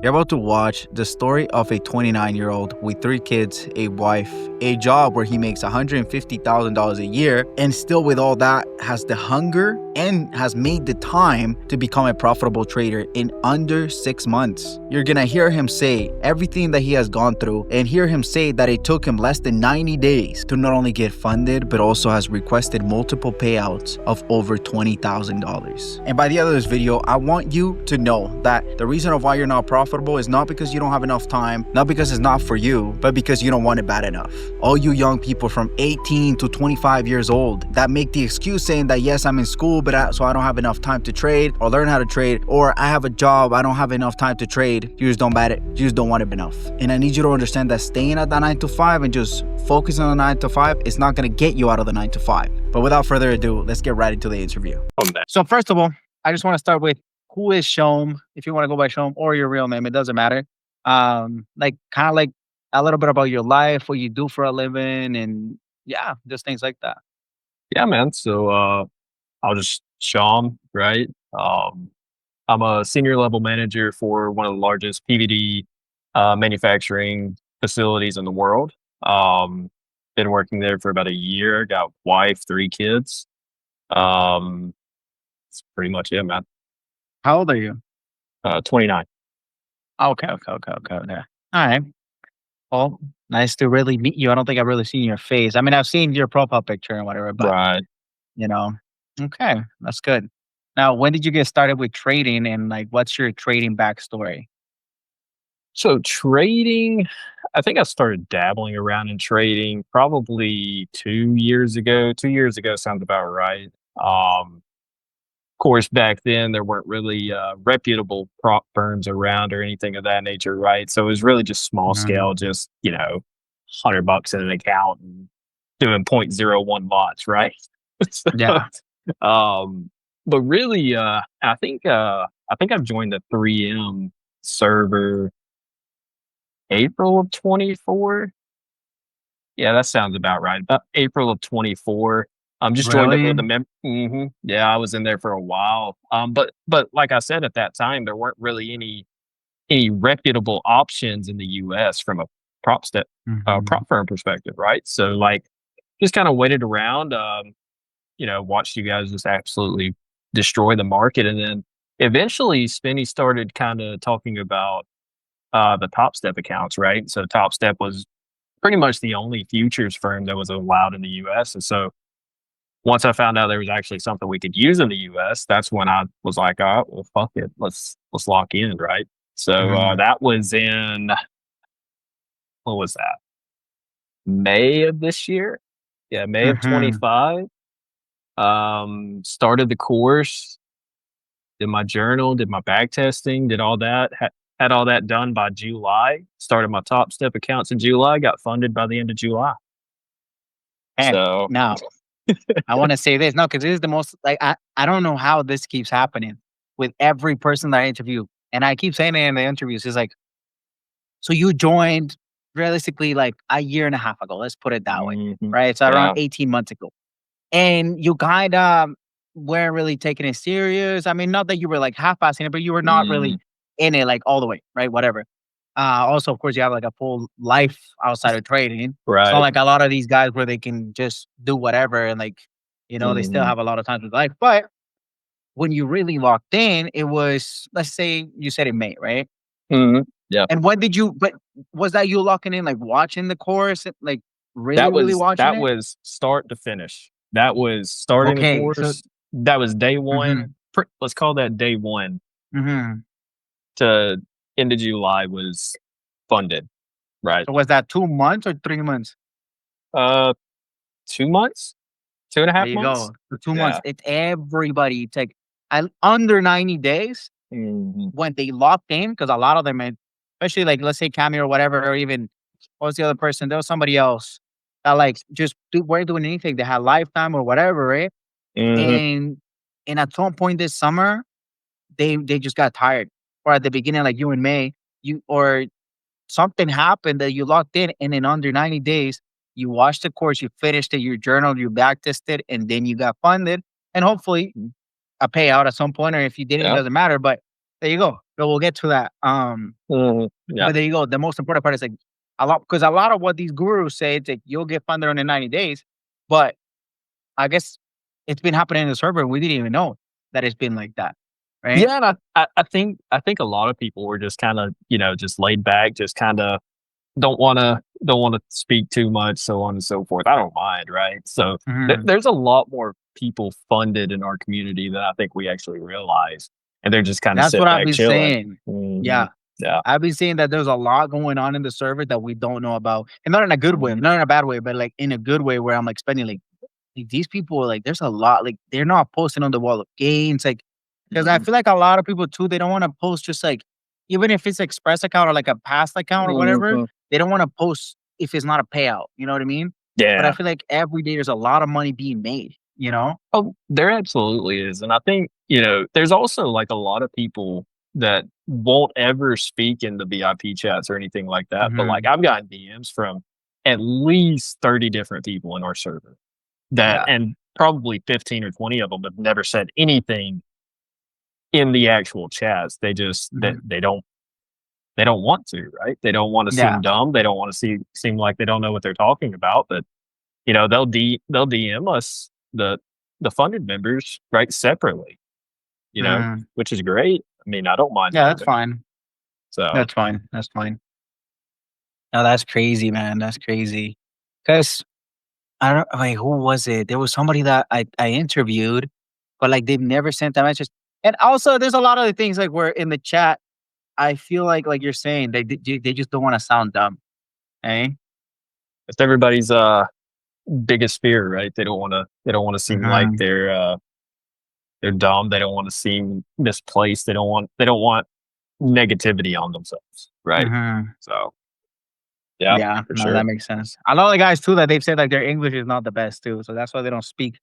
You're about to watch the story of a 29-year-old with 3 kids, a wife, a job where he makes $150,000 a year, and still with all that has the hunger and has made the time to become a profitable trader in under 6 months. You're gonna hear him say everything that he has gone through and hear him say that it took him less than 90 days to not only get funded, but also has requested multiple payouts of over $20,000. And by the end of this video, I want you to know that the reason of why you're not profitable is not because you don't have enough time, not because it's not for you, but because you don't want it bad enough. All you young people from 18 to 25 years old that make the excuse saying that, yes, I'm in school, but so I don't have enough time to trade or learn how to trade, or I have a job, I don't have enough time to trade. You just don't bat it. You just don't want it enough. And I need you to understand that staying at that 9 to 5 and just focusing on the 9 to 5 is not going to get you out of the 9 to 5. But without further ado, let's get right into the interview. So first of all, I just want to start with, who is Shom? If you want to go by Shom or your real name, it doesn't matter. Like kind of like a little bit about your life, what you do for a living, and yeah, just things like that. Yeah, man. So I'll just Shom, right? I'm a senior level manager for one of the largest PVD manufacturing facilities in the world. Been working there for about a year. Got wife, 3 kids. That's pretty much it, man. How old are you? 29. Okay. All right. Well, nice to really meet you. I don't think I've really seen your face. I mean, I've seen your profile picture and whatever, but Right. you know, okay, that's good. Now, when did you get started with trading, and like, what's your trading backstory? So trading, I think I started dabbling around in trading probably 2 years ago. 2 years ago sounds about right. Of course, back then there weren't really reputable prop firms around or anything of that nature, right? So it was really just small Mhm. scale, just $100 in an account and doing .01 lots, right? So, Yeah. um, but really, I think I've joined the 3M server April of 24. Yeah, that sounds about right. About April of 24. Just joined up with Really? a Yeah, I was in there for a while. But like I said, at that time, there weren't really any reputable options in the US from a Mhm. prop firm perspective, right? So like just kind of waited around, watched you guys just absolutely destroy the market. And then eventually Spinny started kind of talking about the Top Step accounts, right? So Top Step was pretty much the only futures firm that was allowed in the US. And so once I found out there was actually something we could use in the US, that's when I was like, "Oh, well, fuck it. Let's lock in," right? So, Mhm. that was in what was that? May of this year? Yeah, May of Mhm. 25. Started the course, did my journal, did my back testing, did all that, had all that done by July, started my Top Step accounts in July, got funded by the end of July. And So now I want to say this, no, because this is the most like I don't know how this keeps happening with every person that I interview, and I keep saying it in the interviews. It's like, so you joined realistically like a year and a half ago. Let's put it that way, mhm. right? So around Yeah. 18 months ago, and you kind of weren't really taking it serious. I mean, not that you were like half-assing it, but you were not really Mhm. in it like all the way, right? Whatever. Also, of course, you have like a full life outside of trading. It's not Right. like a lot of these guys where they can just do whatever and like, they still Mhm. have a lot of time with life. But when you really locked in, it was, let's say you said in May, right? Mhm. Yeah. And when did you, but was that you locking in, like watching the course, like really, That really was watching that it? was start to finish. That was starting the Okay. So, course. That was day mhm, 1. Let's call that day 1 mhm. to end of July was funded, right? So was that 2 months or 3 months? Uh, 2 months? 2 and a There half you months? go. For 2 months. Yeah. It's everybody. It's like under 90 days Mhm. when they locked in, because a lot of them, especially like let's say Cammy or whatever, or even what was the other person? There was somebody else that like just weren't doing anything. They had lifetime or whatever, right? Mhm. And at some point this summer, they just got tired. Or at the beginning, like you in May, you or something happened that you locked in under 90 days, you watched the course, you finished it, you journaled, you back tested, and then you got funded, and hopefully a payout at some point, or if you didn't, it Yeah. doesn't matter. But there you go. So we'll get to that. Yeah. But there you go. The most important part is like a lot of what these gurus say is that you'll get funded in 90 days, but I guess it's been happening in the server. We didn't even know that it's been like that, right? Yeah, and I think a lot of people were just kinda, just laid back, just kinda don't wanna speak too much, so on and so forth. I don't mind, right? So, Mhm. there's a lot more people funded in our community than I think we actually realize, and they're just kinda That's sitting what I've back been chilling. saying. Mhm. Yeah. Yeah. I've been seeing that there's a lot going on in the server that we don't know about, and not in a good way, Mhm. not in a bad way, but like in a good way where I'm like spending like these people like there's a lot like they're not posting on the wall of gains like because I Mhm. feel like a lot of people too they don't want to post just like even if it's express account or like a past account or whatever Mhm. they don't want to post if it's not a payout. You know what I mean? But I Yeah. feel like every day there's a lot of money being made. You know? Oh, there absolutely is, and I think, there's also, like, a lot of people that won't ever speak in the VIP chats or anything like that, but, like, Hmm. I've gotten DMs from at least 30 different people in our server that Yeah. and probably 15 or 20 of them have never said anything in the actual chats. They just Hmm. they don't want to, right? They don't wanna Yeah. seem dumb, they don't wanna seem like they don't know what they're talking about, but they'll DM us the funded members, right, separately, Mm. which is great. I mean, I don't mind Yeah. that. That's fine. So, That's fine. That's fine. No, that's crazy, man. That's crazy. Cause I don't like who was it? There was somebody that I interviewed, but like they've never sent that message. And also, there's a lot of other things like where in the chat, I feel like you're saying they just don't want to sound dumb, eh? it's everybody's, biggest fear, right? They don't wanna seem like Hmm. they're dumb, they don't wanna seem misplaced, they don't want negativity on themselves, right? Hmm. So, yeah, Yeah, for no, that sure. makes sense. A lot of the guys too that they've said like their English is not the best too, so that's why they don't speak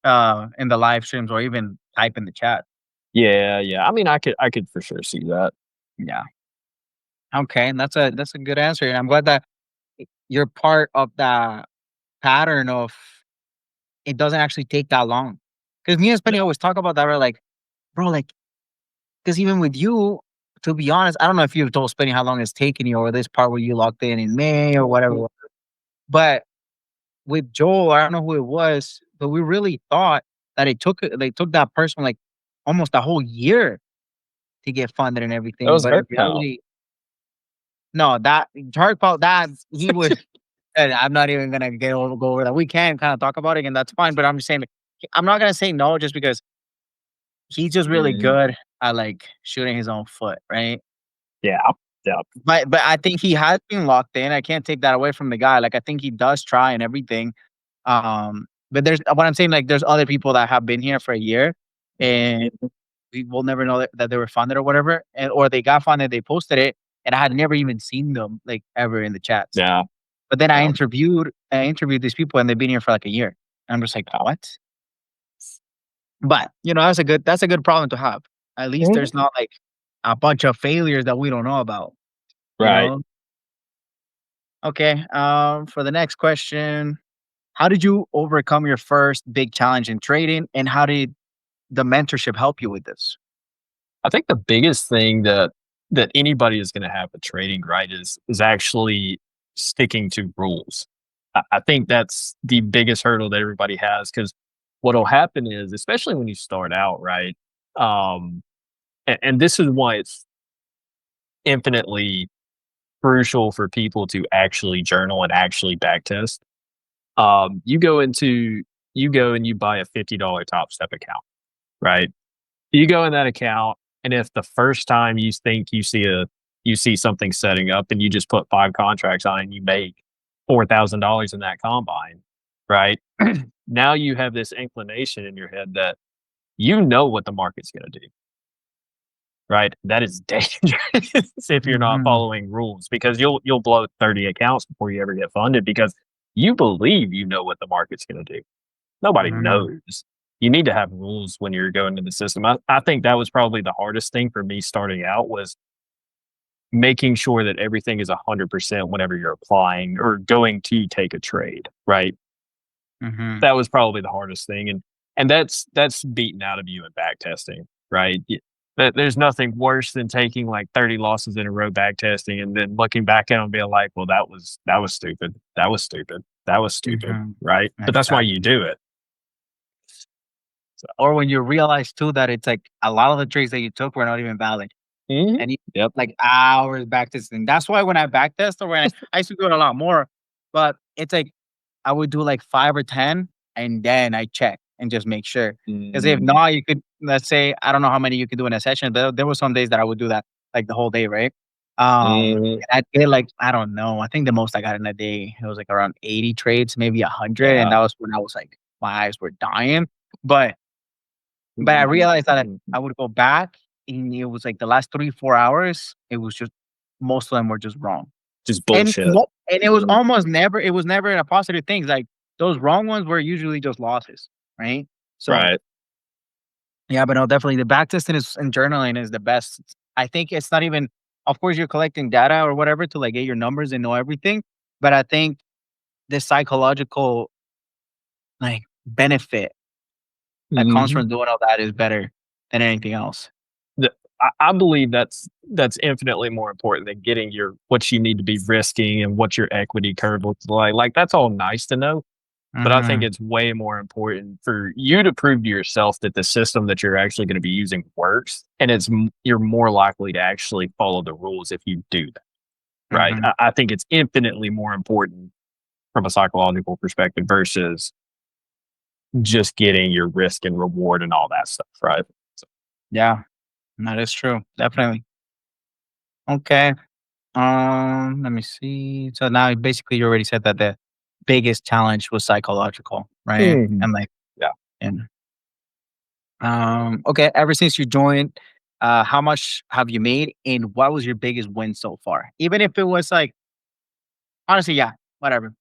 in the live streams or even type in the chat. Yeah, yeah. I mean, I could for sure see that. Yeah. Okay, and that's a good answer, and I'm glad that you're part of the pattern of it doesn't actually take that long. Because me and Spenny Yeah. always talk about that. We're like, bro, like, because even with you, to be honest, I don't know if you've told Spenny how long it's taken you or this part where you locked in May or whatever. But with Joel, I don't know who it was, but we really thought that they took that person like almost a whole year to get funded and That everything. was But in her count. reality, no, that Charles Paul, that he would. And I'm not even gonna go over that. We can kind of talk about it, and that's fine. But I'm just saying, like, I'm not gonna say no just because he's just really Mhm. good at, like, shooting his own foot, right? Yeah, yeah. But I think he has been locked in, I can't take that away from the guy, like, I think he does try and everything, but there's what I'm saying, like, there's other people that have been here for a year, and Mhm. we will never know that they were funded or whatever, and or they got funded, they posted it, and I had never even seen them, like, ever in the chats. Yeah, But then yeah, I interviewed these people, and they've been here for, like, a year. And I'm just like, yeah. "What?" But, that's a good problem to have. At least Mhm. there's not, like, a bunch of failures that we don't know about, you Right. know? Okay, for the next question, how did you overcome your first big challenge in trading, and how did the mentorship help you with this? I think the biggest thing that anybody is gonna have with trading, right, is actually sticking to rules. I think that's the biggest hurdle that everybody has because what'll happen is, especially when you start out, right, and this is why it's infinitely crucial for people to actually journal and actually backtest. You go into you go and you buy a $50 Top Step account, right? You go in that account, and if the first time you think you see something setting up and you just put 5 contracts on it and you make $4,000 in that combine, right? Now you have this inclination in your head that you know what the market's gonna do, right? That is dangerous if you're not Mhm, following rules because you'll blow 30 accounts before you ever get funded because you believe you know what the market's gonna do. Nobody mhm, knows. You need to have rules when you're going into the system. I think that was probably the hardest thing for me starting out was making sure that everything is 100% whenever you're applying or going to take a trade, right? mhm, That was probably the hardest thing, and that's beaten out of you in back testing, right? there's nothing worse than taking like 30 losses in a row back testing and then looking back at them and being like, well, that was stupid. That was stupid. That was stupid. Mhm. Right. But that's why you Exactly. do it. So, Or when you realize too that it's like a lot of the trades that you took were not even valid. mhm. And you Yep. like hours back testing. That's why when I back test or when I used to do it a lot more, but it's like I would do like 5 or 10 and then I check and just make sure. Because if Mm, not, you could let's say I don't know how many you could do in a session, but there were some days that I would do that like the whole day, right? mhm. And I did like I don't know. I think the most I got in a day it was like around 80 trades, maybe 100, and Yeah. that was when I was like my eyes were dying. But I realized that Mhm. I would go back, and it was like the last 3, 4 hours, it was just most of them were just wrong. Just And bullshit. mo and it was Mhm. almost never it was never a positive thing, like, those wrong ones were usually just losses, right? So, Right. yeah, but no, definitely the back testing is and journaling is the best. I think it's not even of course, you're collecting data or whatever to, like, get your numbers and know everything, but I think the psychological, like, benefit that comes Mhm. from doing all that is better than anything else. The I believe that's infinitely more important than getting your what you need to be risking and what your equity curve looks like. Like, that's all nice to know, but I think Mhm. it's way more important for you to prove to yourself that the system that you're actually gonna be using works, and you're more likely to actually follow the rules if you do that, right? Mhm. I think it's infinitely more important from a psychological perspective versus just getting your risk and reward and all that stuff, right? So, Yeah, that is true. Definitely. Okay. Let me see. So now basically you already said that the biggest challenge was psychological, right? mhm. And like Yeah. and okay, ever since you joined, how much have you made and what was your biggest win so far? Even if it was like honestly, yeah, whatever.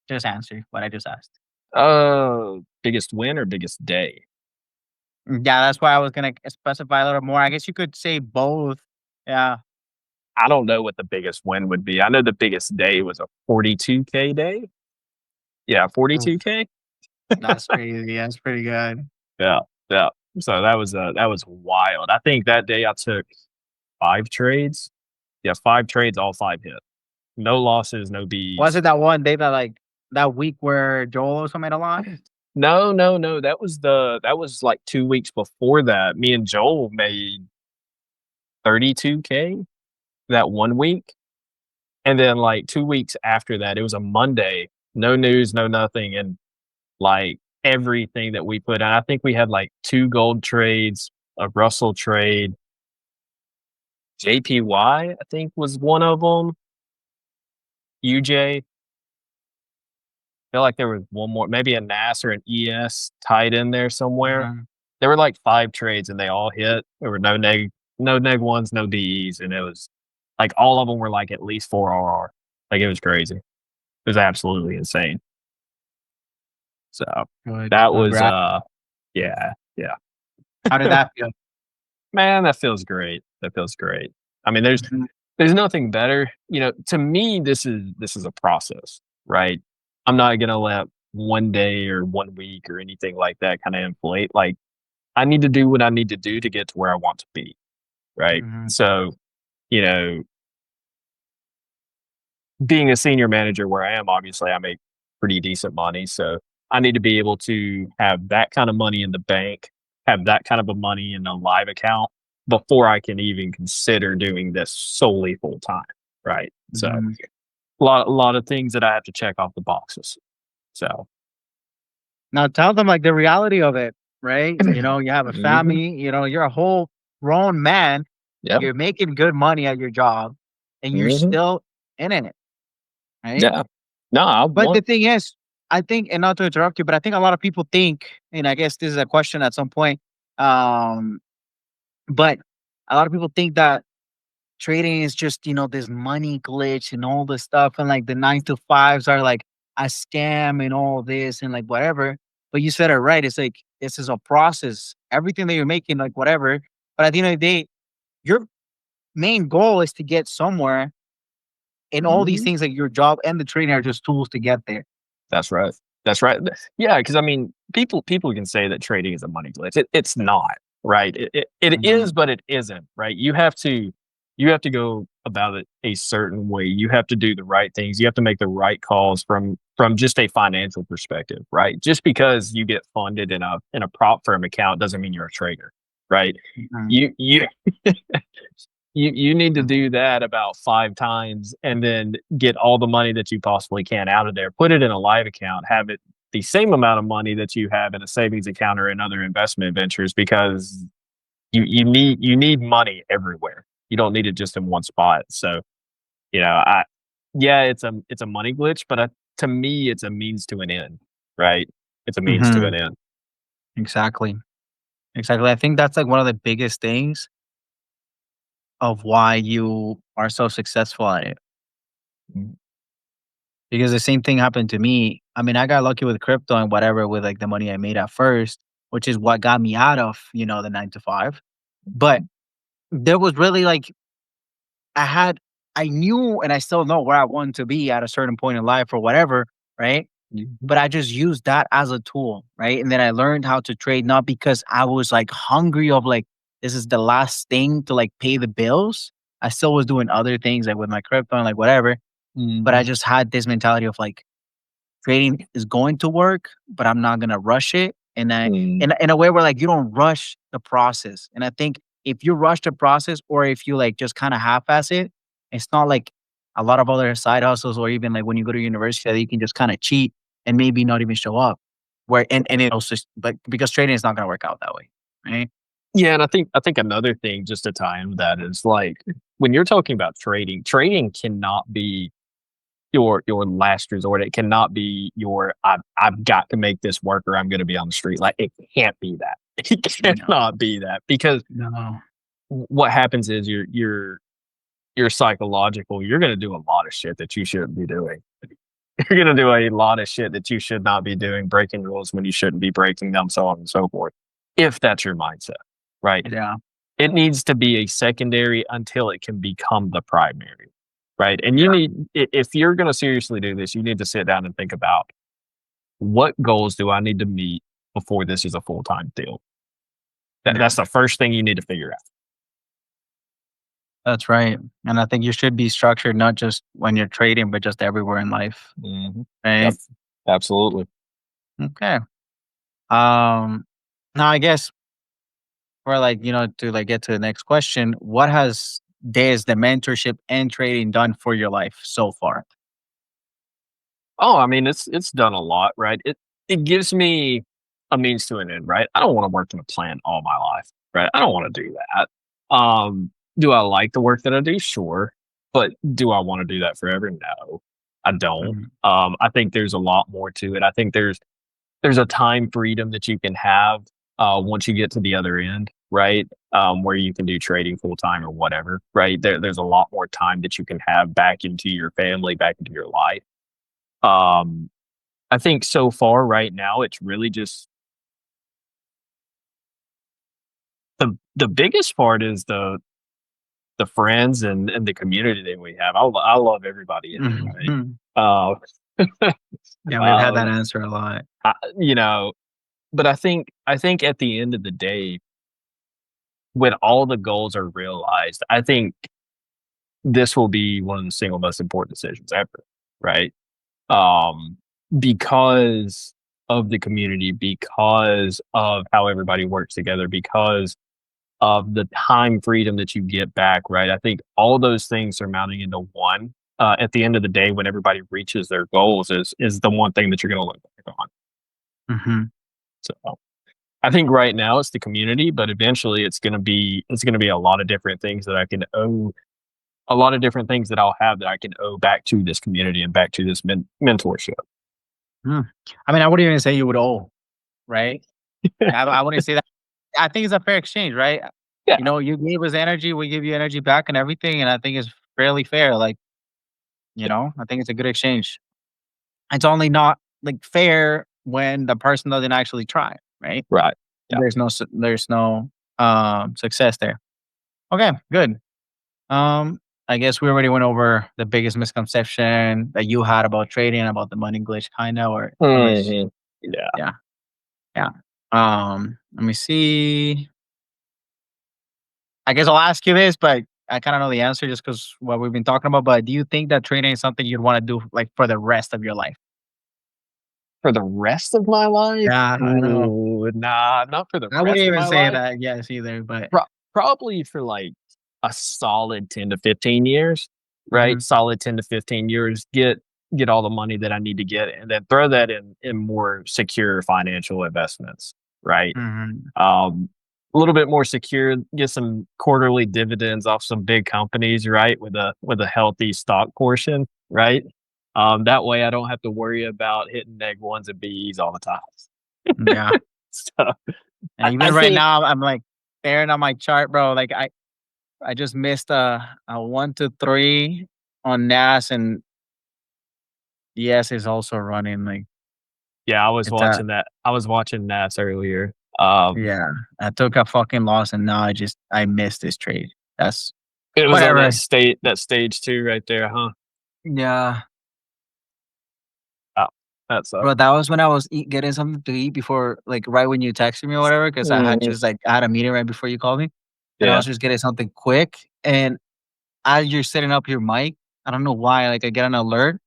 Just answer what I just asked. Biggest win or biggest day? Yeah, that's why I was gonna specify a little more. I guess you could say both. Yeah. I don't know what the biggest win would be. I know the biggest day was a 42K day. Yeah, Oof, 42K. that's crazy. That's pretty good. Yeah, yeah. So that was wild. I think that day I took 5 trades. Yeah, 5 trades, all 5 hit. No losses, no Was Bs. it that one day that, like that week where Joel also made a lot? No, no, no. That was like 2 weeks before that. Me and Joel made 32K that 1 week. And then like 2 weeks after that, it was a Monday, no news, no nothing, and like everything that we put out. I think we had like 2 gold trades, a Russell trade, JPY, I think was one of them, UJ. Feel like there was one more, maybe a NAS or an ES tied in there somewhere. Mhm. There were like 5 trades and they all hit. There were no neg ones, no DEs, and it was like all of them were like at least 4 RR. Like it was crazy. It was absolutely insane. So Good. that was Congrats. yeah, yeah. How did that feel? Man, that feels great. That feels great. I mean, Mhm, there's nothing better. To me, this is a process, right? I'm not gonna let one day or 1 week or anything like that kind of inflate. Like I need to do what I need to do to get to where I want to be, right? mhm, So, you know, being a senior manager where I am, obviously I make pretty decent money. So I need to be able to have that kind of money in the bank, have that kind of a money in a live account before I can even consider doing this solely full time. Right. So mhm. a lot of things that I have to check off the boxes. So Now tell them, like, the reality of it, right? You have a mhm. family, you're a whole grown man, Yep. you're making good money at your job, and you're Hmm. still in it, right? Yeah. No, I But the want thing is, I think and not to interrupt you, but I think a lot of people think, and I guess this is a question at some point, um, but a lot of people think that trading is just, this money glitch and all this stuff, and like the 9 to 5s are like a scam and all this and like whatever. But you said it right. It's like this is a process. Everything that you're making, like whatever. But at the end of the day, your main goal is to get somewhere. And all these mhm. things like your job and the trading are just tools to get there. That's right. That's right. Yeah, because I mean, people can say that trading is a money glitch. It's not. right? It is, Mhm. but it isn't, right? You have to go about it a certain way. You have to do the right things. You have to make the right calls from just a financial perspective, right? Just because you get funded in a prop firm account doesn't mean you're a trader, right? Mhm. You you need to do that about 5 times and then get all the money that you possibly can out of there. Put it in a live account, have it the same amount of money that you have in a savings account or in other investment ventures because you need money everywhere. You don't need it just in one spot. So, I yeah, it's a money glitch, but to me, it's a means to an end, right? It's a means to an Mhm. end. Exactly. Exactly. I think that's like one of the biggest things of why you are so successful at it. Mm. Because the same thing happened to me. I mean, I got lucky with crypto and whatever with like the money I made at first, which is what got me out of, the 9 to 5. But there was really like I had I knew and I still know where I wanted to be at a certain point in life or whatever, right? Mhm. But I just used that as a tool, right? And then I learned how to trade not because I was like hungry of like this is the last thing to like pay the bills. I still was doing other things like with my crypto and like whatever, but I Mhm. just had this mentality of like trading is going to work, but I'm not gonna rush it. And I Mm. in a way where like you don't rush the process. And I think if you rush the process or if you like just kind of half-ass it, it's not like a lot of other side hustles or even like when you go to university that you can just kind of cheat and maybe not even show up. Where and it'll just but because trading is not gonna work out that way. Right. Yeah, and I think another thing just to tie in with that is like when you're talking about trading cannot be your last resort. It cannot be your I've got to make this work or I'm gonna be on the street. Like it can't be that. It No. cannot be that because No. what happens is you're psychological. You're gonna do a lot of shit that you shouldn't be doing. You're gonna do a lot of shit that you should not be doing, breaking rules when you shouldn't be breaking them, so on and so forth. If that's your mindset, right? Yeah. It needs to be a secondary until it can become the primary, right? And you Yeah. need if you're gonna seriously do this, you need to sit down and think about what goals do I need to meet before this is a full-time deal? That's Yeah. the first thing you need to figure out. That's right. And I think you should be structured not just when you're trading, but just everywhere in life. Mhm. Yep. Right. Absolutely. Okay. Um, Now I guess for like, to like get to the next question, what has this, the mentorship and trading done for your life so far? Oh, I mean, it's done a lot, right? It gives me a means to an end, right? I don't wanna work in a plant all my life, right? I don't wanna do that. Do I like the work that I do? Sure. But do I wanna do that forever? No, I don't. Mhm. I think there's a lot more to it. I think there's a time freedom that you can have, once you get to the other end, right? Where you can do trading full time or whatever, right? There's a lot more time that you can have back into your family, back into your life. Um, I think so far right now, it's really just the biggest part is the friends and the community that we have. I love everybody in it, right? Mhm. Uh, Yeah, we've had that um, answer a lot. I, you know, but I think at the end of the day, when all the goals are realized, I think this will be one of the single most important decisions ever, right? Um, because of the community, because of how everybody works together, because of the time freedom that you get back, right? I think all those things are mounting into one. At the end of the day, when everybody reaches their goals, is the one thing that you're going to look back on. Mhm. So I think right now it's the community, but eventually it's gonna be a lot of different things that I can owe, a lot of different things that I'll have that I can owe back to this community and back to this mentorship. Mm. I mean, I wouldn't even say you would owe, right? I wouldn't say that. I think it's a fair exchange, right? Yeah, You gave us energy, we give you energy back and everything, and I think it's fairly fair. Like, I think it's a good exchange. It's only not like fair when the person doesn't actually try, right? right. Yeah. There's no success there. Okay, good. Um, I guess we already went over the biggest misconception that you had about trading, about the money glitch, kinda, or was Mhm. Yeah. yeah, yeah. Let me see. I guess I'll ask you this, but I kind of know the answer just because what we've been talking about. But do you think that trading is something you'd want to do like for the rest of your life? For the rest of my life? Yeah, I know. Ooh, nah, not for the I wouldn't rest of even my say life. that, yes, either. But Probably for like a solid 10 to 15 years, right? mhm, Solid 10 to 15 years, get all the money that I need to get and then throw that in more secure financial investments, right? mhm. A little bit more secure, get some quarterly dividends off some big companies, right? With a healthy stock portion, right? That way I don't have to worry about hitting neg ones and B's all the time. Yeah. So And I even right think now, I'm like staring on my chart, bro. Like I just missed a 1 to 3 on NAS, and yes, is also running. Like yeah, it's a I was watching Nats earlier. yeah. I took a fucking loss, and now I missed this trade. That's It was on whatever. that stage 2 right there, huh? Yeah, Oh, that sucks. bro. That was when I was getting something to eat before, like right when you texted me or whatever, because I had Mhm. just like I had a meeting right before you called me, and I Yeah. was just getting something quick. And as you're setting up your mic, I don't know why, like I get an alert,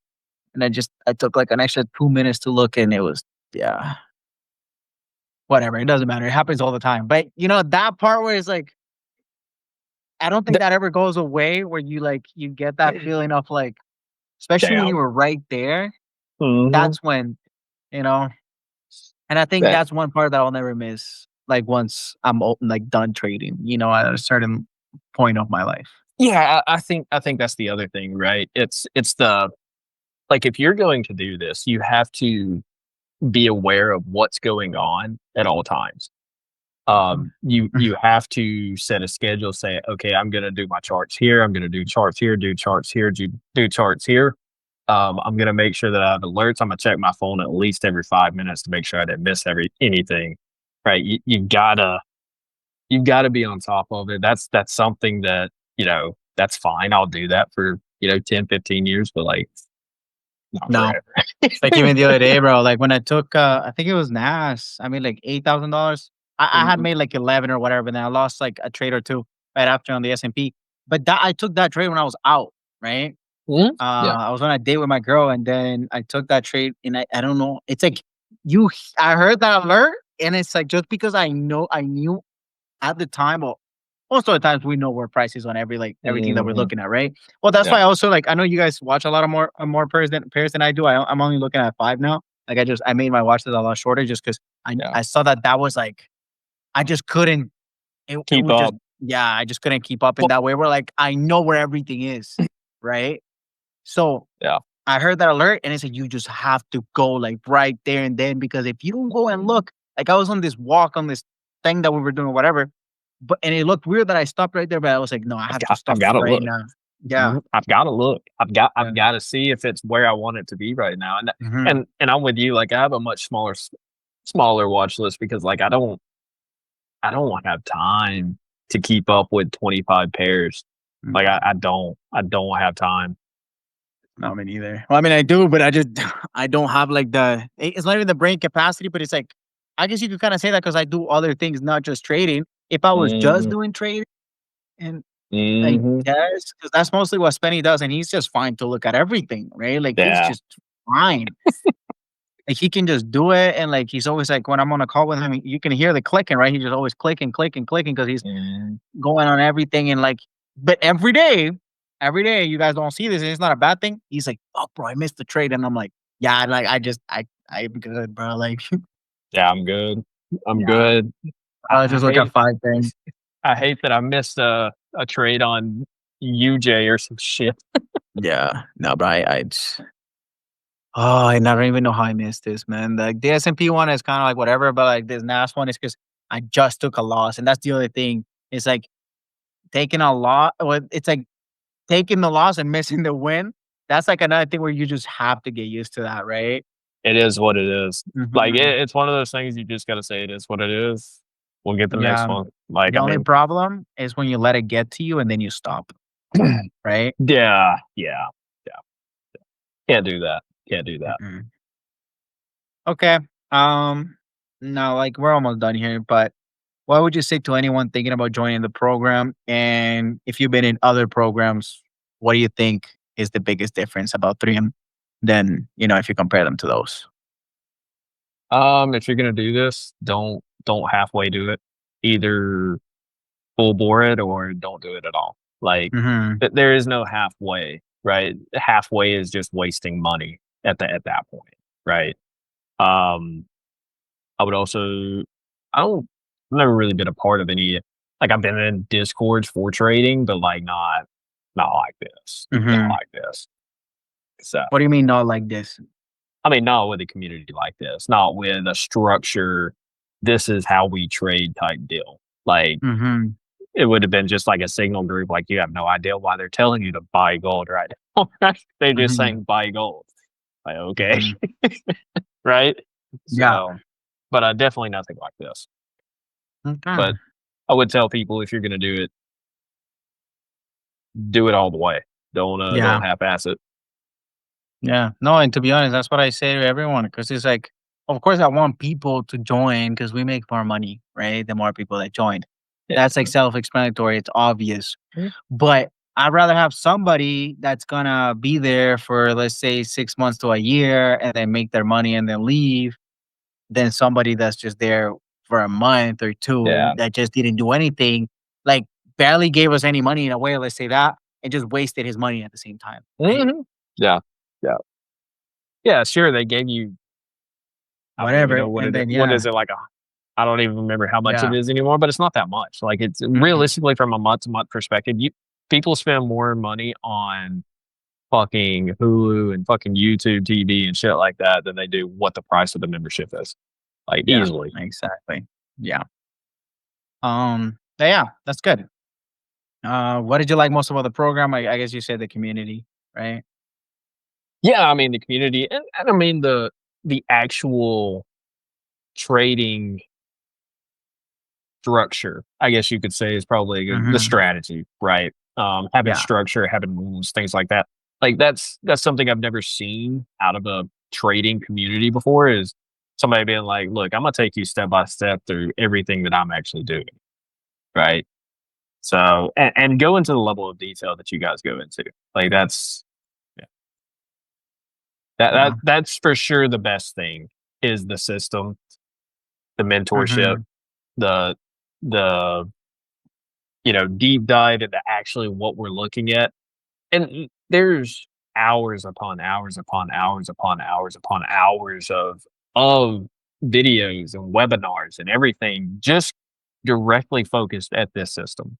and I took like an extra 2 minutes to look, and it was yeah, whatever. It doesn't matter. It happens all the time. But that part where it's like I don't think Th that ever goes away, where you get that feeling of like, especially when Damn. you were right there. Mhm. That's when you know. And I think That that's one part that I'll never miss, like, once I'm like, done trading, at a certain point of my life. Yeah, I think that's the other thing, right? It's the like, if you're going to do this, you have to be aware of what's going on at all times. Mhm. You have to set a schedule, say, "Okay, I'm gonna do my charts here, I'm gonna do charts here, do charts here, do charts here." I'm gonna make sure that I have alerts. I'm gonna check my phone at least every 5 minutes to make sure I didn't miss anything, right? You gotta be on top of it. That's something that, that's fine. I'll do that for, 10, 15 years, but, like, not No. forever. Like, even the other day, bro, like, when I took, I think it was NAS, I made, like, $8,000. I had Mhm. made, like, 11 or whatever, and then I lost, like, a trade or 2 right after on the S&P. But I took that trade when I was out, right? Mhm. Yeah. I was on a date with my girl, and then I took that trade, and I don't know, it's like I heard that alert, and it's like, just because I knew at the time, well, most of the times we know where price is on everything that we're Mhm. looking at, right? Well, that's Yeah. why also, like, I know you guys watch a lot of more pairs than I do. I'm only looking at 5 now. Like, I made my watch list a lot shorter just because Yeah. I saw that was like I just couldn't. It Keep was just up. yeah, I just couldn't keep up in Well, that way. Where like I know where everything is, right? So yeah. I heard that alert, and it said you just have to go like right there and then, because if you don't go and look, like I was on this walk on this thing that we were doing or whatever, and it looked weird that I stopped right there, but I was like, no, I have to I've stop gotta right look. now. Yeah. Mhm. I've gotta look. Yeah. I've gotta see if it's where I want it to be right now, and Hmm. I'm with you, like, I have a much smaller watch list because, like, I don't wanna have time to keep up with 25 pairs. Like, Yeah. I don't have time. No, me neither. Well, I mean, I do, but I just I don't have like it's not even the brain capacity, but it's like I guess you could kind of say that because I do other things, not just trading. If I was just Mhm. doing trading, and I Mhm. guess because that's mostly what Spenny does, and he's just fine to look at everything, right? Like he's Yeah. just fine. Like he can just do it, and like he's always like when I'm on a call with him, you can hear the clicking, right? He's just always clicking, clicking, clicking because he's Mhm. going on everything, and like, but every day, you guys don't see this, and it's not a bad thing. He's like, "Oh, bro, I missed the trade," and I'm like, "Yeah, like I'm good, bro." Like, Yeah, I'm good. I'm yeah, good. I I just look at hate 5 things. I hate that I missed a trade on UJ or some shit. Yeah, no, but I never even know how I missed this, man. Like the S&P one is kind of like whatever, but like this last one is because I just took a loss, and that's the other thing. It's like taking a lot. Well, it's like taking the loss and missing the win. That's like another thing where you just have to get used to that, right? It is what it is. Like, Mhm. it's one of those things you just gotta say it is what it is. We'll get the next Yeah. one. Like, The I only mean, problem is when you let it get to you and then you stop, right? yeah, yeah, yeah. Can't do that. Can't do that. Mm-mm. Okay. Um, no, like we're almost done here, but what would you say to anyone thinking about joining the program? And if you've been in other programs, what do you think is the biggest difference about 3M than, if you compare them to those? If you're gonna do this, don't halfway do it. Either full bore it or don't do it at all. Like, Mhm. there is no halfway, right? Halfway is just wasting money at that point, right? Um, I would also I don't I've never really been a part of any like, I've been in Discords for trading, but, like, not like this, not Mhm. like this. So, What do you mean not like this? I mean, not with a community like this, not with a structure, "This is how we trade" type deal. Like, Mhm. it would have been just like a signal group, like, you have no idea why they're telling you to buy gold right now, right? They're just Mhm. saying, "Buy gold." Like, okay, Mhm. right? Yeah. So, but, definitely nothing like this. Okay. But I would tell people if you're gonna do it all the way. Yeah. Don't half-ass it. Yeah. No, and to be honest, that's what I say to everyone because it's like, of course, I want people to join because we make more money, right? The more people that join. Yeah. That's like self-explanatory. It's obvious. Mhm. But I'd rather have somebody that's gonna be there for, let's say, 6 months to a year and then make their money and then leave than somebody that's just there for a month or two Yeah. that just didn't do anything, like barely gave us any money in a way, let's say that, and just wasted his money at the same time, right? Mhm. Yeah. Yeah. Yeah, sure, they gave you I don't even Whatever. know And then what yeah, is it, like, I don't even remember how much it yeah. is anymore, but it's not that much. Like, it's Mm-mm. realistically from a month-to-month perspective, you people spend more money on fucking Hulu and fucking YouTube TV and shit like that than they do what the price of the membership is, like, Yeah, easily. exactly. Yeah. But yeah, that's good. What did you like most about the program? I guess you said the community, right? Yeah, I mean, the community and I mean, the actual trading structure, I guess you could say, is probably the Hmm. strategy, right? Having Yeah. structure, having rules, things like that. Like that's something I've never seen out of a trading community before. Is somebody being like, "Look, I'm gonna take you step by step through everything that I'm actually doing," right? So, and go into the level of detail that you guys go into. Like yeah, Yeah. that's for sure the best thing is the system, the mentorship, Hmm. the the deep dive into actually what we're looking at. And there's hours upon hours upon hours upon hours upon hours of videos and webinars and everything just directly focused at this system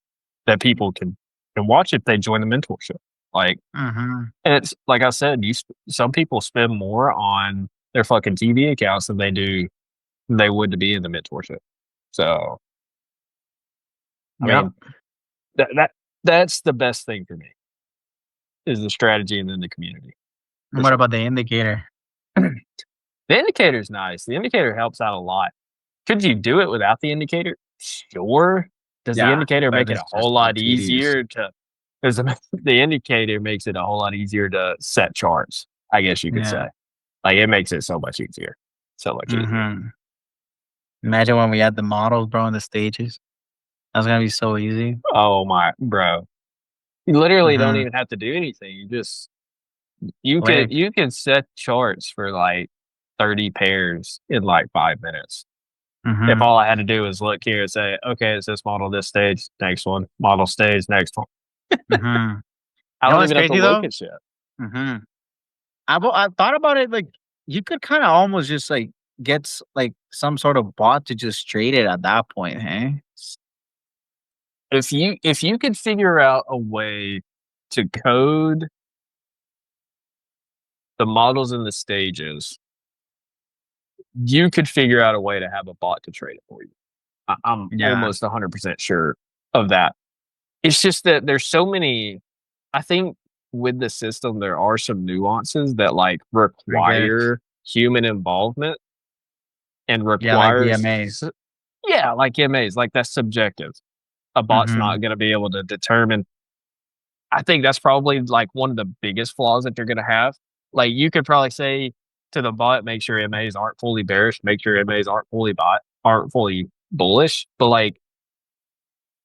that people can watch if they join the mentorship. Like, Hmm. and it's like I said, some people spend more on their fucking TV accounts than they would to be in the mentorship. So, I Yep. mean, that's the best thing for me is the strategy and then the community And for what sure. about the indicator? The indicator is nice. The indicator helps out a lot. Could you do it without the indicator? Sure. Does the Yeah, indicator but make it it's a just whole so lot tedious. easier to does the indicator makes it a whole lot easier to set charts, I guess you could Yeah. say. Like, it makes it so much easier. So much easier. Hmm. Imagine when we had the models, bro, and the stages. That's gonna be so easy. Oh my bro. You literally don't Hmm. even have to do anything. Click. You can set charts for like 30 pairs in like 5 minutes. If Hmm. all I had to do was look here and say, "Okay, it's this model, this stage, next one, model stage, next one." Hmm. I You know don't what's even have to crazy look though? at shit. Hmm. I thought about it, like, you could kinda almost just, like, like, some sort of bot to just trade it at that point, hey? If you could figure out a way to code the models and the stages, you could figure out a way to have a bot to trade it for you. I'm Yeah, almost 100% sure of that. It's just that there's so many I think with the system, there are some nuances that, like, triggers. require human involvement and Yeah, like requires VMAs. yeah, like MAs, like, that's subjective. A bot's Mhm. not gonna be able to determine I think that's probably, like, one of the biggest flaws that you're gonna have. Like, you could probably say to the bot, "Make sure MAs aren't fully bearish, make sure MAs aren't fully bullish, but like,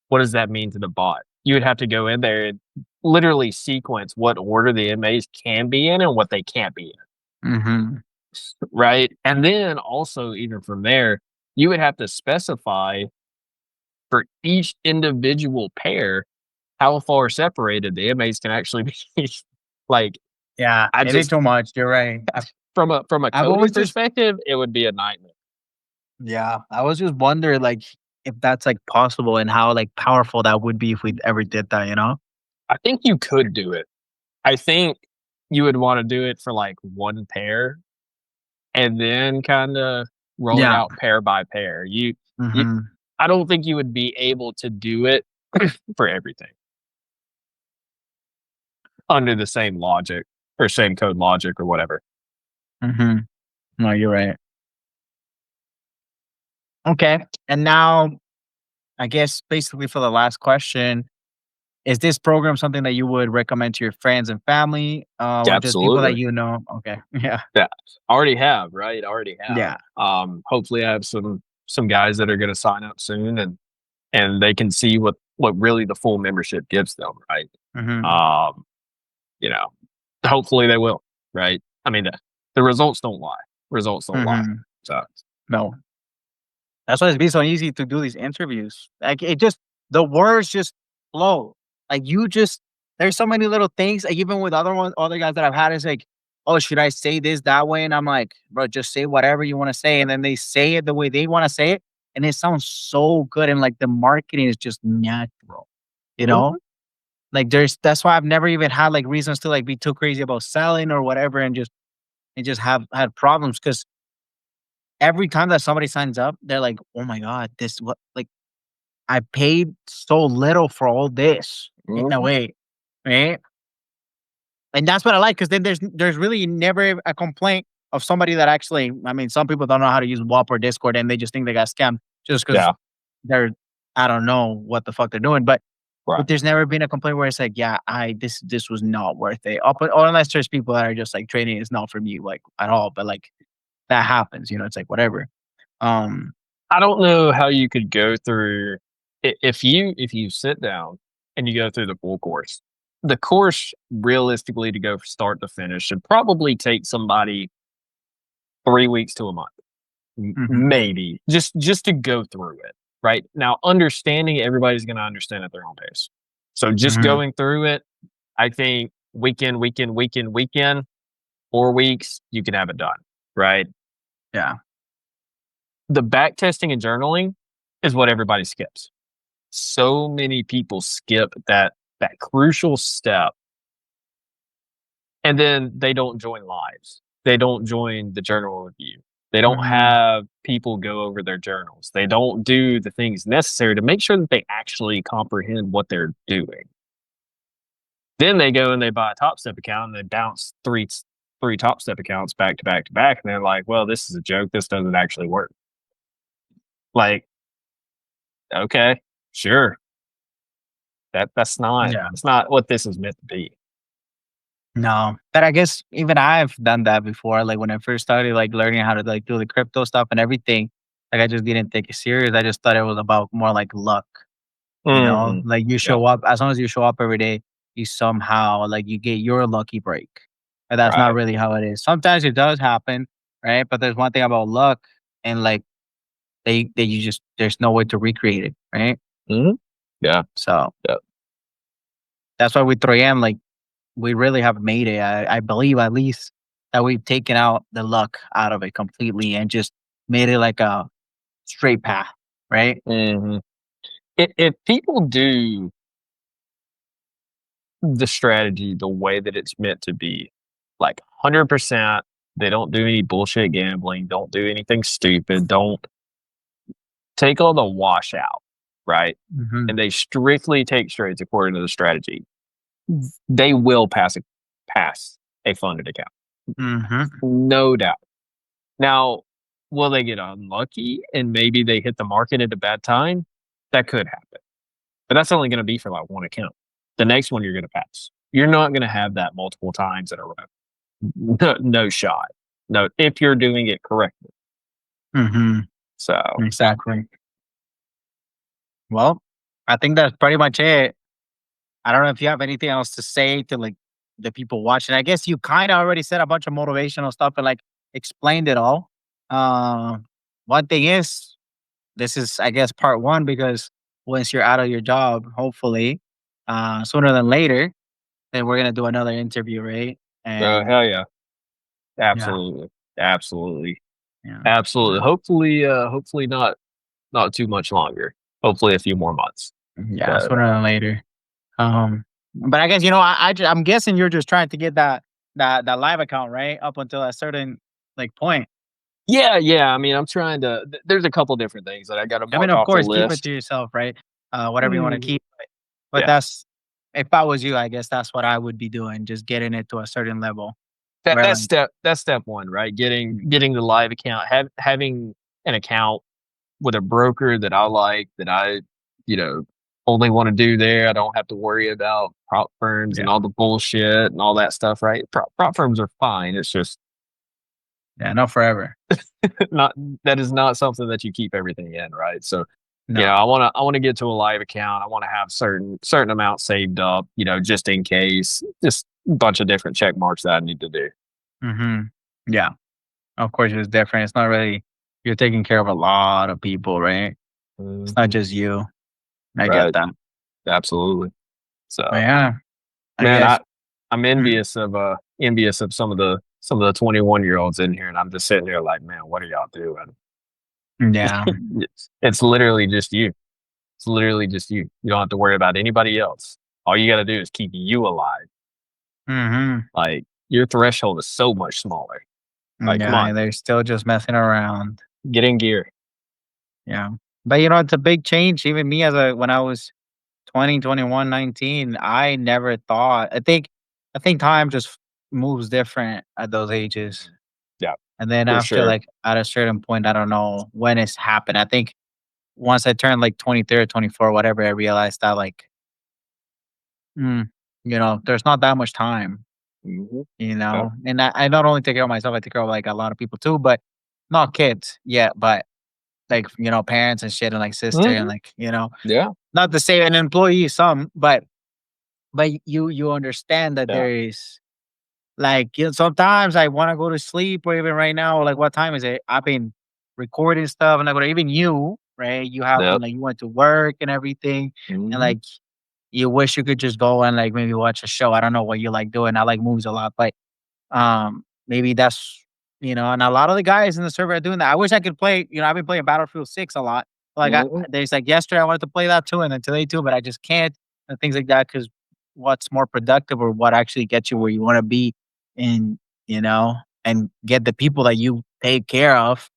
what does that mean to the bot? You would have to go in there and literally sequence what order the MAs can be in and what they can't be Mm-hmm. in, right? And then also, even from there, you would have to specify for each individual pair how far separated the MAs can actually be. Like, Yeah, I it is just too much. You're right. from a I've coding always just perspective, it would be a nightmare. Yeah, I was just wondering like if that's like possible and how like powerful that would be if we ever did that, you know? I think you could do it. I think you would wanna do it for, like, 1 pair and then kinda roll it Yeah. out pair by pair. You Mhm. I don't think you would be able to do it for everything under the same logic or same code logic or whatever. Mhm. No, you're right. Okay. And now I guess basically for the last question, is this program something that you would recommend to your friends and family, or just people that Absolutely. you know? Okay. Yeah. Yeah. Already have, right? Already have. Yeah. Hopefully I have some guys that are gonna sign up soon and they can see what really the full membership gives them, right? Mhm. Um, you know, hopefully they will, right? I mean, the results don't lie. Results don't lie. Mhm. So, No. That's why it's been so easy to do these interviews. Like it just the words just flow. Like you just there's so many little things. Like even with other guys that I've had, it's like, oh, should I say this that way? And I'm like, bro, just say whatever you want to say. And then they say it the way they want to say it. And it sounds so good. And like the marketing is just natural, you know? mhm, Like that's why I've never even had like reasons to like be too crazy about selling or whatever and just have had problems because every time that somebody signs up, they're like, "Oh my god, this what like I paid so little for all this in a mhm, way, right?" And that's what I like because then there's really never a complaint of somebody that actually. I mean, some people don't know how to use WAP or Discord, and they just think they got scammed just because yeah, they're I don't know what the fuck they're doing, but right. there's never been a complaint where it's like, yeah, I this was not worth it. Or unless there's people that are just like trading is not for me, like at all. But like that happens, it's like whatever. Um, I don't know how you could go through if you sit down and you go through the full course. The course realistically to go from start to finish should probably take somebody 3 weeks to a month. mhm, Maybe just to go through it, right? Now, understanding everybody's going to understand at their own pace. So just mhm, going through it, I think weekend, 4 weeks, you can have it done, right? yeah. The back testing and journaling is what everybody skips. So many people skip that crucial step, and then they don't join lives. They don't join the journal review. They don't Mhm, have people go over their journals. They don't do the things necessary to make sure that they actually comprehend what they're doing. Then they go and they buy a Top Step account and they bounce three Top Step accounts back to back to back, and they're like, "Well, this is a joke. This doesn't actually work." Like, okay, sure, that's not yeah. that's not what this is meant to be. No, but I guess even I've done that before, like, when I first started, like, learning how to, like, do the crypto stuff and everything, like, I just didn't take it serious, I just thought it was about more like luck, Mhm. Like, you Yeah. show up as long as you show up every day, you somehow like, you get your lucky break, but that's not Right. really how it is. Sometimes it does happen, right? But there's one thing about luck and, like, they you just there's no way to recreate it, right? Mhm. Yeah. So, Yeah. that's why with 3M, like, we really have made it. I believe at least that we've taken out the luck out of it completely and just made it like a straight path, right? Mhm. If people do the strategy the way that it's meant to be, like 100%, they don't do any bullshit gambling, don't do anything stupid, don't take all the wash out, right? Mhm, And they strictly take trades according to the strategy. They will pass a funded account, mhm, no doubt. Now, will they get unlucky and maybe they hit the market at a bad time? That could happen. But that's only gonna be for, like, 1 account. The next one you're gonna pass. You're not gonna have that multiple times in a row. No shot. No, if you're doing it correctly. mhm, So, exactly. Well, I think that's pretty much it. I don't know if you have anything else to say to like the people watching. I guess you kind of already said a bunch of motivational stuff and like explained it all. Um, One thing is, this is I guess part one because once you're out of your job, hopefully, sooner than later, then we're gonna do another interview, right? And Hell yeah, yeah, absolutely, absolutely, yeah, absolutely. yeah, Hopefully not too much longer. Hopefully a few more months. yeah, But sooner than later. But I guess I'm guessing you're just trying to get that live account right up until a certain like point. yeah, yeah. I mean, I'm trying to. There's a couple different things that I got to I mean, mark of off the course, keep it list. to yourself, right? Whatever you want to Mhm. keep. But Yeah, that's if I was you, I guess that's what I would be doing, just getting it to a certain level that where that's like step one, right? Getting the live account, having an account with a broker that I like, that I, you know, only want to do there. I don't have to worry about prop firms and yeah, all the bullshit and all that stuff, right? Prop firms are fine. It's just yeah, not forever. not that is not something that you keep everything in, right? So, No. I wanna get to a live account. I want to have certain amount saved up, just in case. Just a bunch of different check marks that I need to do. Hmm. Yeah. Of course, it's different. It's not really you're taking care of a lot of people, right? It's not Mhm. just you. I get Right. that. Absolutely. But So, yeah, I man, guess. I'm Mhm. envious of some of the 21-year-olds in here, and I'm just sitting there like, man, what are y'all doing? Yeah. It's literally just you. It's literally just you. You don't have to worry about anybody else. All you got to do is keep you alive. Hmm. Like, your threshold is so much smaller. Like, come Yeah, on, they're still just messing around. get in gear. Yeah. But it's a big change. Even me when I was 20, 21, 19, I never thought I think time just moves different at those ages. Yeah, And then for after sure. like at a certain point, I don't know when it's happened. I think once I turned like 23 or 24, whatever, I realized that like, mm, there's not that much time, Hmm. Yep. and I not only take care of myself, I take care of like a lot of people too, but not kids yet, but like, parents and shit and like sister and Hmm. like, Yeah. not to say an employee, some, but you understand that Yeah. there is like, sometimes I want to go to sleep or even right now, like what time is it? I've been recording stuff and like whatever. Even you, right? You have Yep. like you went to work and everything, and Hmm. like you wish you could just go and like maybe watch a show. I don't know what you like doing. I like movies a lot, but maybe that's and a lot of the guys in the server are doing that. I wish I could play, I've been playing Battlefield 6 a lot. Like Hmm. there's like yesterday I wanted to play that too, and then today too, but I just can't and things like that because what's more productive or what actually gets you where you want to be and and get the people that you take care of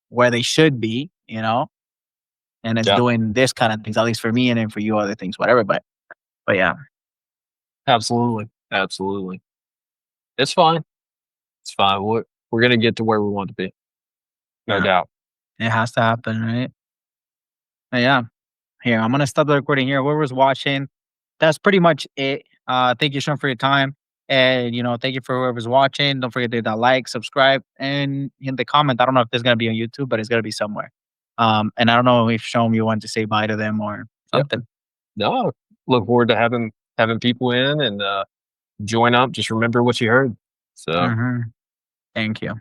where they should be, and it's Yeah. doing this kind of things, at least for me and then for you other things, whatever. But yeah, Absolutely. Absolutely. It's fine. It's fine. We're gonna get to where we want to be. No yeah. doubt. It has to happen, right? But yeah. Here, I'm gonna stop the recording here. Whoever's watching, that's pretty much it. Thank you, Sean, for your time, and thank you for whoever's watching. Don't forget to hit that like, subscribe, and hit the comment. I don't know if this is gonna be on YouTube, but it's gonna be somewhere. And I don't know if Sean, you want to say bye to them or Yep. something. No. Look forward to having people in and join up. Just remember what you heard. So Hmm. Thank you.